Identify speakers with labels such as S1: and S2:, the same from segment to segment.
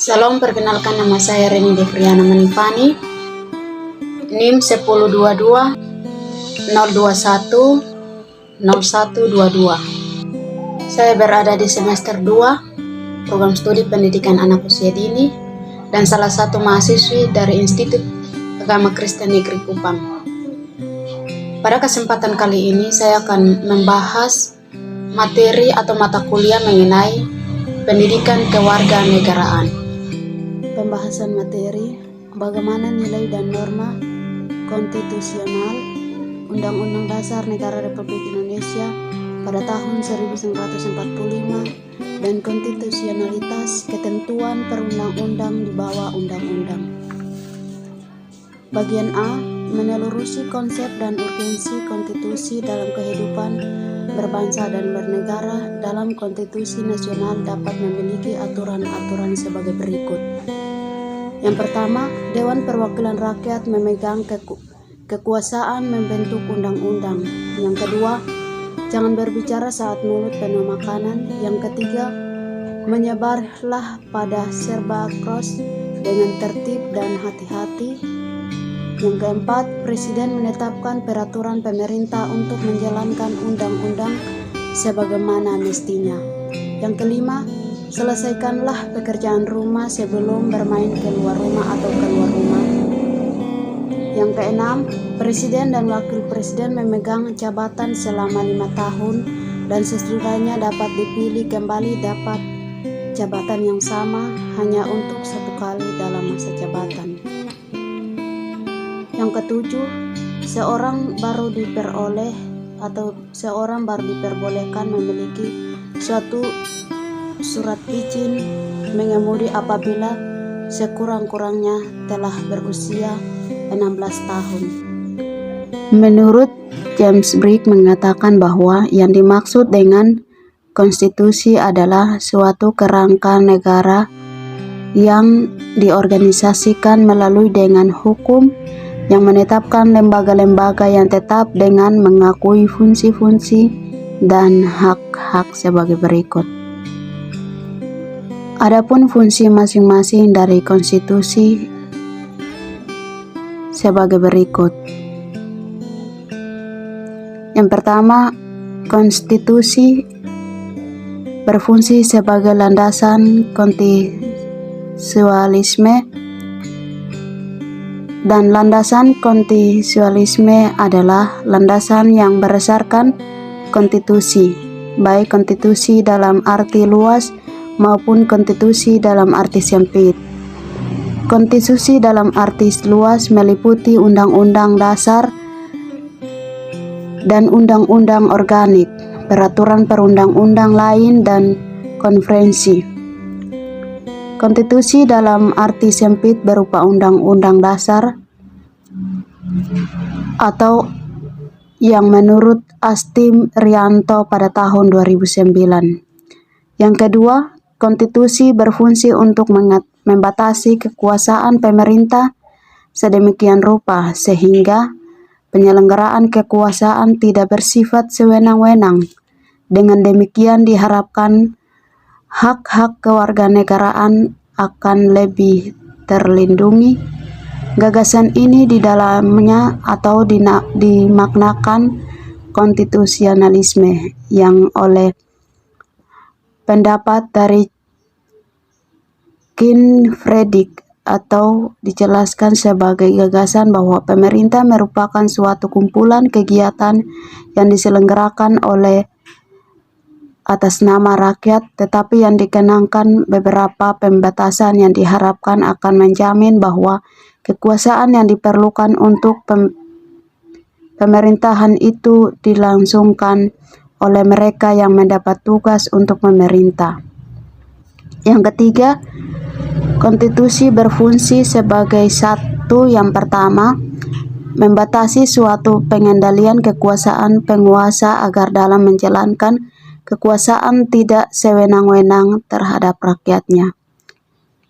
S1: Salam, perkenalkan nama saya Reni Devriana Manifani, NIM 1022 021 0122. Saya berada di semester 2 program studi pendidikan anak usia dini dan salah satu mahasiswi dari Institut Agama Kristen Negeri Kupang. Pada kesempatan kali ini saya akan membahas materi atau mata kuliah mengenai pendidikan kewarganegaraan. Pembahasan materi, bagaimana nilai dan norma konstitusional Undang-Undang Dasar Negara Republik Indonesia pada tahun 1945 dan konstitusionalitas ketentuan perundang-undang di bawah undang-undang. Bagian A, menelurusi konsep dan urgensi konstitusi dalam kehidupan berbangsa dan bernegara. Dalam konstitusi nasional dapat memiliki aturan-aturan sebagai berikut. Yang pertama, Dewan Perwakilan Rakyat memegang kekuasaan membentuk undang-undang. Yang kedua, jangan berbicara saat mulut penuh makanan. Yang ketiga, menyebarlah pada serba cross dengan tertib dan hati-hati. Yang keempat, Presiden menetapkan peraturan pemerintah untuk menjalankan undang-undang sebagaimana mestinya. Yang kelima, selesaikanlah pekerjaan rumah sebelum bermain keluar rumah atau keluar rumah. Yang keenam, Presiden dan Wakil Presiden memegang jabatan selama 5 tahun dan sesudahnya dapat dipilih kembali dapat jabatan yang sama hanya untuk 1 kali dalam masa jabatan. Yang ketujuh, seorang baru diperbolehkan memiliki suatu surat izin mengemudi apabila sekurang-kurangnya telah berusia 16 tahun. Menurut James Brick mengatakan bahwa yang dimaksud dengan konstitusi adalah suatu kerangka negara yang diorganisasikan melalui dengan hukum, yang menetapkan lembaga-lembaga yang tetap dengan mengakui fungsi-fungsi dan hak-hak sebagai berikut. Adapun fungsi masing-masing dari konstitusi sebagai berikut. Yang pertama, konstitusi berfungsi sebagai landasan konstitusionalisme, dan landasan konstitusionalisme adalah landasan yang berdasarkan konstitusi, baik konstitusi dalam arti luas maupun konstitusi dalam arti sempit. Konstitusi dalam arti luas meliputi undang-undang dasar dan undang-undang organik, peraturan perundang-undang lain, dan konferensi. Konstitusi dalam arti sempit berupa undang-undang dasar atau yang menurut Astim Rianto pada tahun 2009. Yang kedua, konstitusi berfungsi untuk membatasi kekuasaan pemerintah sedemikian rupa sehingga penyelenggaraan kekuasaan tidak bersifat sewenang-wenang. Dengan demikian diharapkan hak-hak kewarganegaraan akan lebih terlindungi. Gagasan ini di dalamnya atau dimaknakan konstitusionalisme yang oleh pendapat dari Kin Fredrik atau dijelaskan sebagai gagasan bahwa pemerintah merupakan suatu kumpulan kegiatan yang diselenggarakan oleh atas nama rakyat, tetapi yang dikenangkan beberapa pembatasan yang diharapkan akan menjamin bahwa kekuasaan yang diperlukan untuk pemerintahan itu dilangsungkan oleh mereka yang mendapat tugas untuk memerintah. Yang ketiga, konstitusi berfungsi sebagai satu, yang pertama, membatasi suatu pengendalian kekuasaan penguasa agar dalam menjalankan kekuasaan tidak sewenang-wenang terhadap rakyatnya.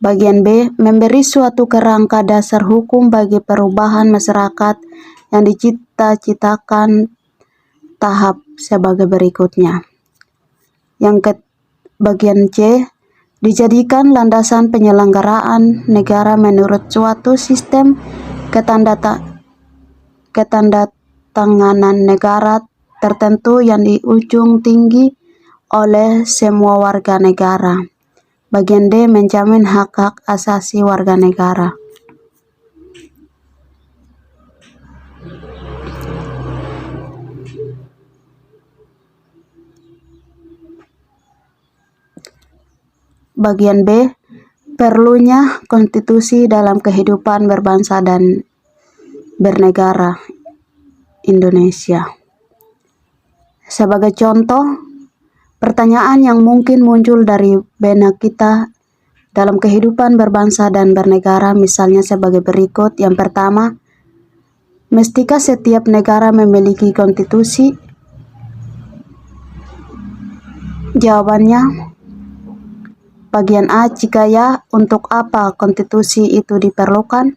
S1: Bagian B, memberi suatu kerangka dasar hukum bagi perubahan masyarakat yang dicita-citakan tahap sebagai berikutnya. Bagian C, dijadikan landasan penyelenggaraan negara menurut suatu sistem ketandatanganan negara tertentu yang diujung tinggi oleh semua warga negara. Bagian D menjamin hak-hak asasi warga negara. Bagian B, perlunya konstitusi dalam kehidupan berbangsa dan bernegara Indonesia. Sebagai contoh, pertanyaan yang mungkin muncul dari benak kita dalam kehidupan berbangsa dan bernegara misalnya sebagai berikut. Yang pertama, mestikah setiap negara memiliki konstitusi? Jawabannya, bagian A, jika ya, untuk apa konstitusi itu diperlukan?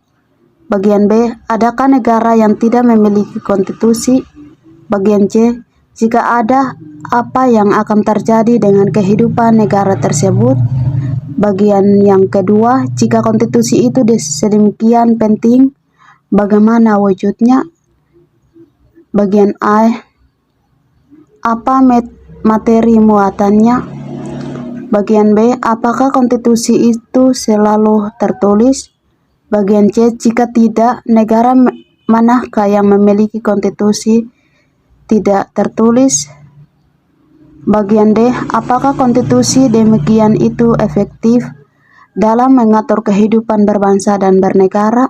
S1: Bagian B, adakah negara yang tidak memiliki konstitusi? Bagian C, jika ada, apa yang akan terjadi dengan kehidupan negara tersebut? Bagian yang kedua, jika konstitusi itu sedemikian penting, bagaimana wujudnya? Bagian A, apa materi muatannya? Bagian B, apakah konstitusi itu selalu tertulis? Bagian C, jika tidak, negara manakah yang memiliki konstitusi tidak tertulis? Bagian D, apakah konstitusi demikian itu efektif dalam mengatur kehidupan berbangsa dan bernegara?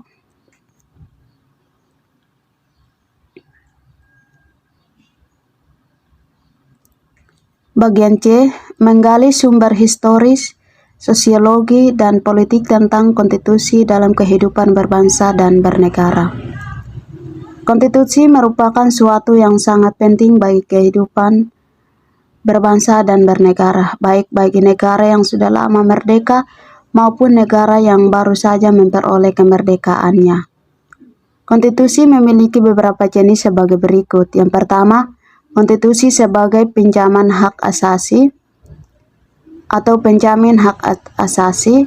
S1: Bagian C, menggali sumber historis, sosiologi, dan politik tentang konstitusi dalam kehidupan berbangsa dan bernegara. Konstitusi merupakan suatu yang sangat penting bagi kehidupan berbangsa dan bernegara, baik bagi negara yang sudah lama merdeka maupun negara yang baru saja memperoleh kemerdekaannya. Konstitusi memiliki beberapa jenis sebagai berikut. Yang pertama, konstitusi sebagai penjamin hak asasi atau penjamin hak asasi.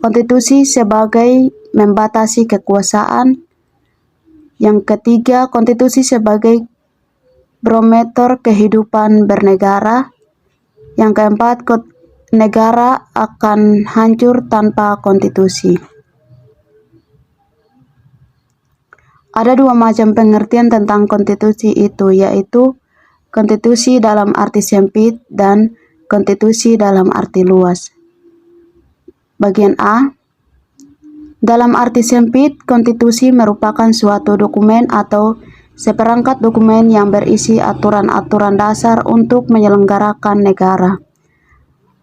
S1: Konstitusi sebagai membatasi kekuasaan. Yang ketiga, konstitusi sebagai barometer kehidupan bernegara. Yang keempat, negara akan hancur tanpa konstitusi. Ada dua macam pengertian tentang konstitusi itu, yaitu konstitusi dalam arti sempit dan konstitusi dalam arti luas. Bagian A, dalam arti sempit, konstitusi merupakan suatu dokumen atau seperangkat dokumen yang berisi aturan-aturan dasar untuk menyelenggarakan negara.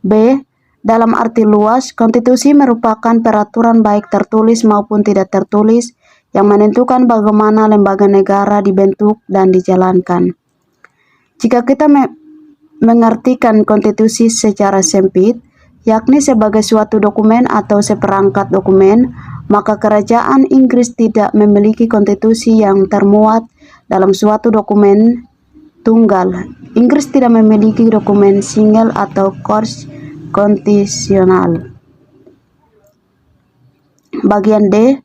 S1: B, dalam arti luas, konstitusi merupakan peraturan baik tertulis maupun tidak tertulis yang menentukan bagaimana lembaga negara dibentuk dan dijalankan. Jika kita mengartikan konstitusi secara sempit, yakni sebagai suatu dokumen atau seperangkat dokumen, maka kerajaan Inggris tidak memiliki konstitusi yang termuat dalam suatu dokumen tunggal. Inggris tidak memiliki dokumen single atau konstitusional. Bagian D,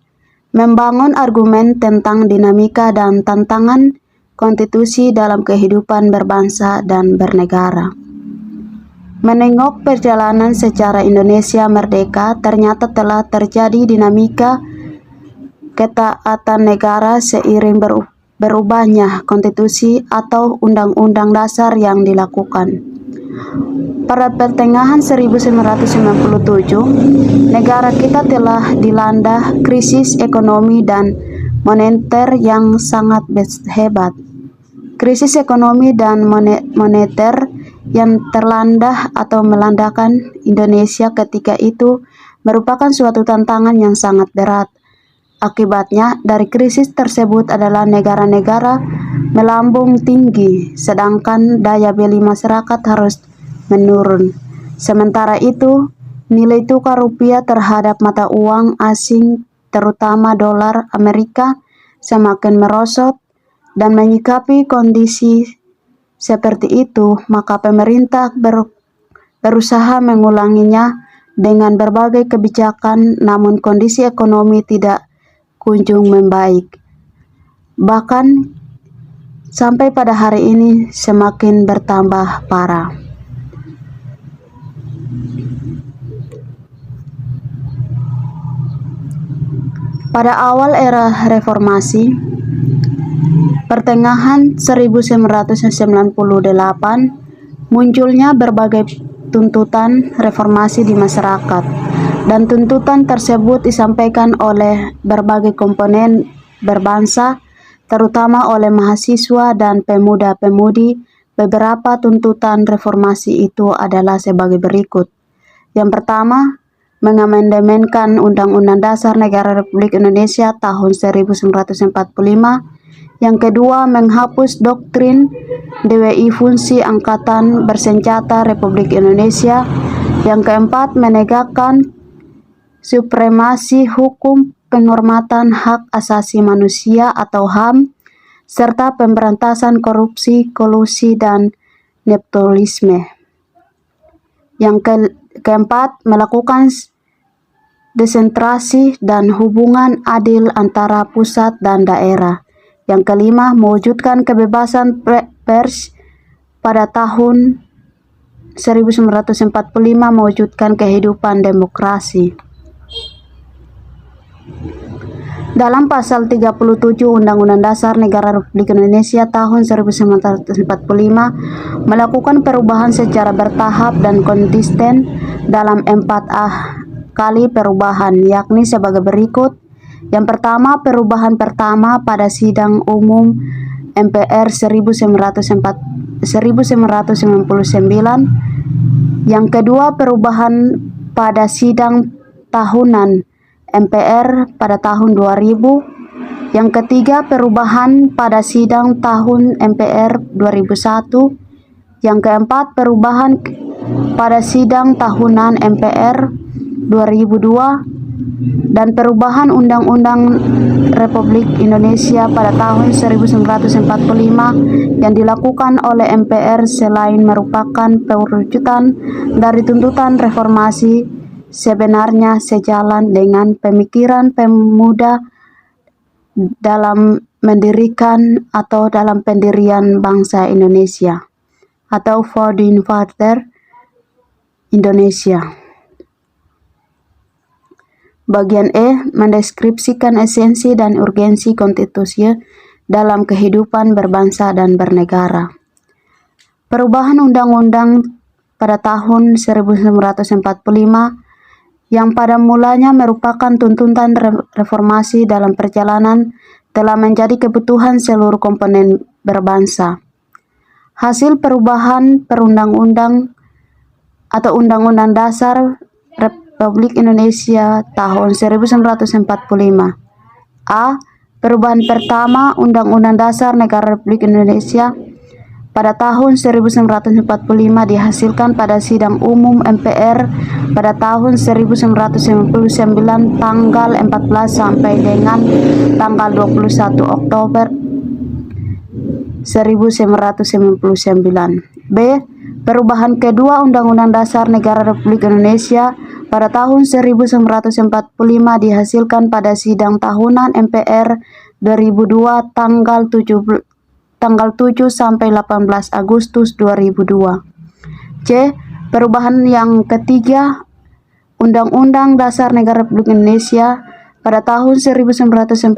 S1: membangun argumen tentang dinamika dan tantangan konstitusi dalam kehidupan berbangsa dan bernegara. Menengok perjalanan sejarah Indonesia merdeka, ternyata telah terjadi dinamika ketaatan negara seiring berubahnya konstitusi atau undang-undang dasar yang dilakukan. Pada pertengahan 1997, negara kita telah dilanda krisis ekonomi dan moneter yang sangat hebat. Krisis ekonomi dan moneter yang terlanda atau melandakan Indonesia ketika itu merupakan suatu tantangan yang sangat berat. Akibatnya, dari krisis tersebut adalah negara-negara melambung tinggi, sedangkan daya beli masyarakat harus menurun. Sementara itu, nilai tukar rupiah terhadap mata uang asing, terutama dolar Amerika, semakin merosot. Dan menyikapi kondisi seperti itu, maka pemerintah berusaha mengulanginya dengan berbagai kebijakan, namun kondisi ekonomi tidak kunjung membaik. Bahkan sampai pada hari ini semakin bertambah parah. Pada awal era reformasi, pertengahan 1998, munculnya berbagai tuntutan reformasi di masyarakat, dan tuntutan tersebut disampaikan oleh berbagai komponen berbangsa, terutama oleh mahasiswa dan pemuda-pemudi. Beberapa tuntutan reformasi itu adalah sebagai berikut. Yang pertama, mengamandemenkan Undang-Undang Dasar Negara Republik Indonesia tahun 1945. Yang kedua, menghapus doktrin DWI Fungsi Angkatan Bersenjata Republik Indonesia. Yang keempat, menegakkan supremasi hukum, penghormatan hak asasi manusia atau HAM, serta pemberantasan korupsi, kolusi, dan nepotisme. Yang keempat, melakukan desentralisasi dan hubungan adil antara pusat dan daerah. Yang kelima, mewujudkan kebebasan pers. Pada tahun 1945 mewujudkan kehidupan demokrasi. Dalam pasal 37 Undang-Undang Dasar Negara Republik Indonesia tahun 1945 melakukan perubahan secara bertahap dan konsisten dalam 4 kali perubahan, yakni sebagai berikut. Yang pertama, perubahan pertama pada Sidang Umum MPR 1999. Yang kedua, perubahan pada Sidang Tahunan MPR pada tahun 2000. Yang ketiga, perubahan pada Sidang Tahun MPR 2001. Yang keempat, perubahan pada Sidang Tahunan MPR 2002 dan perubahan Undang-Undang Republik Indonesia pada tahun 1945 yang dilakukan oleh MPR selain merupakan perwujudan dari tuntutan reformasi, sebenarnya sejalan dengan pemikiran pemuda dalam mendirikan atau dalam pendirian bangsa Indonesia atau Founding Father Indonesia. Bagian E, mendeskripsikan esensi dan urgensi konstitusi dalam kehidupan berbangsa dan bernegara. Perubahan undang-undang pada tahun 1945 yang pada mulanya merupakan tuntutan reformasi dalam perjalanan telah menjadi kebutuhan seluruh komponen berbangsa. Hasil perubahan perundang-undang atau Undang-Undang Dasar Republik Indonesia tahun 1945. A. Perubahan pertama Undang-Undang Dasar Negara Republik Indonesia pada tahun 1945 dihasilkan pada Sidang Umum MPR pada tahun 1999 tanggal 14 sampai dengan tanggal 21 Oktober 1999. B. Perubahan kedua Undang-Undang Dasar Negara Republik Indonesia pada tahun 1945 dihasilkan pada Sidang Tahunan MPR 2002 tanggal 7 sampai 18 Agustus 2002. C. Perubahan yang ketiga Undang-Undang Dasar Negara Republik Indonesia pada tahun 1945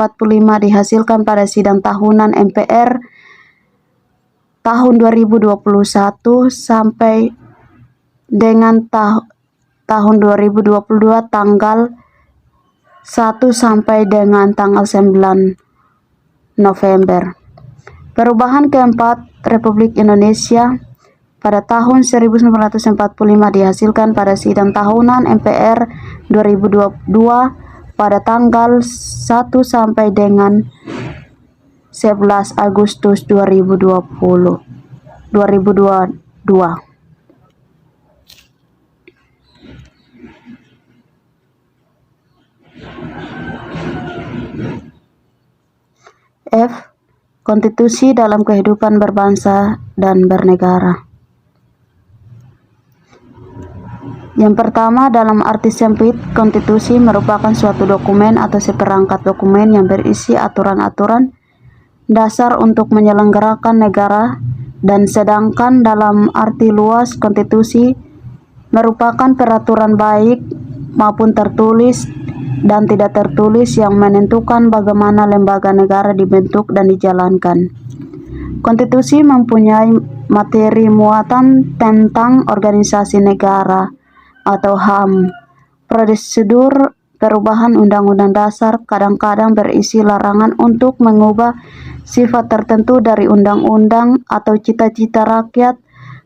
S1: dihasilkan pada Sidang Tahunan MPR tahun 2021 sampai dengan tahun 2022 tanggal 1 sampai dengan tanggal 9 November. Perubahan keempat Republik Indonesia pada tahun 1945 dihasilkan pada Sidang Tahunan MPR 2022 pada tanggal 1 sampai dengan 11 Agustus 2022. F. Konstitusi dalam kehidupan berbangsa dan bernegara. Yang pertama, dalam arti sempit, konstitusi merupakan suatu dokumen atau seperangkat dokumen yang berisi aturan-aturan dasar untuk menyelenggarakan negara, dan sedangkan dalam arti luas, konstitusi merupakan peraturan baik maupun tertulis dan tidak tertulis yang menentukan bagaimana lembaga negara dibentuk dan dijalankan. Konstitusi mempunyai materi muatan tentang organisasi negara atau HAM. Prosedur perubahan Undang-Undang Dasar kadang-kadang berisi larangan untuk mengubah sifat tertentu dari undang-undang atau cita-cita rakyat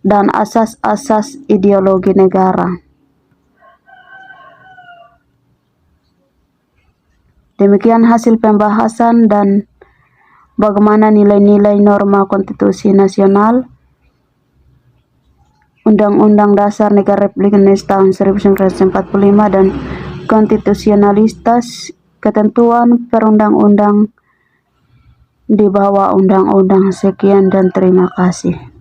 S1: dan asas-asas ideologi negara. Demikian hasil pembahasan dan bagaimana nilai-nilai norma konstitusi nasional Undang-Undang Dasar Negara Republik Indonesia tahun 1945 dan konstitusionalitas ketentuan perundang-undang di bawah undang-undang. Sekian dan terima kasih.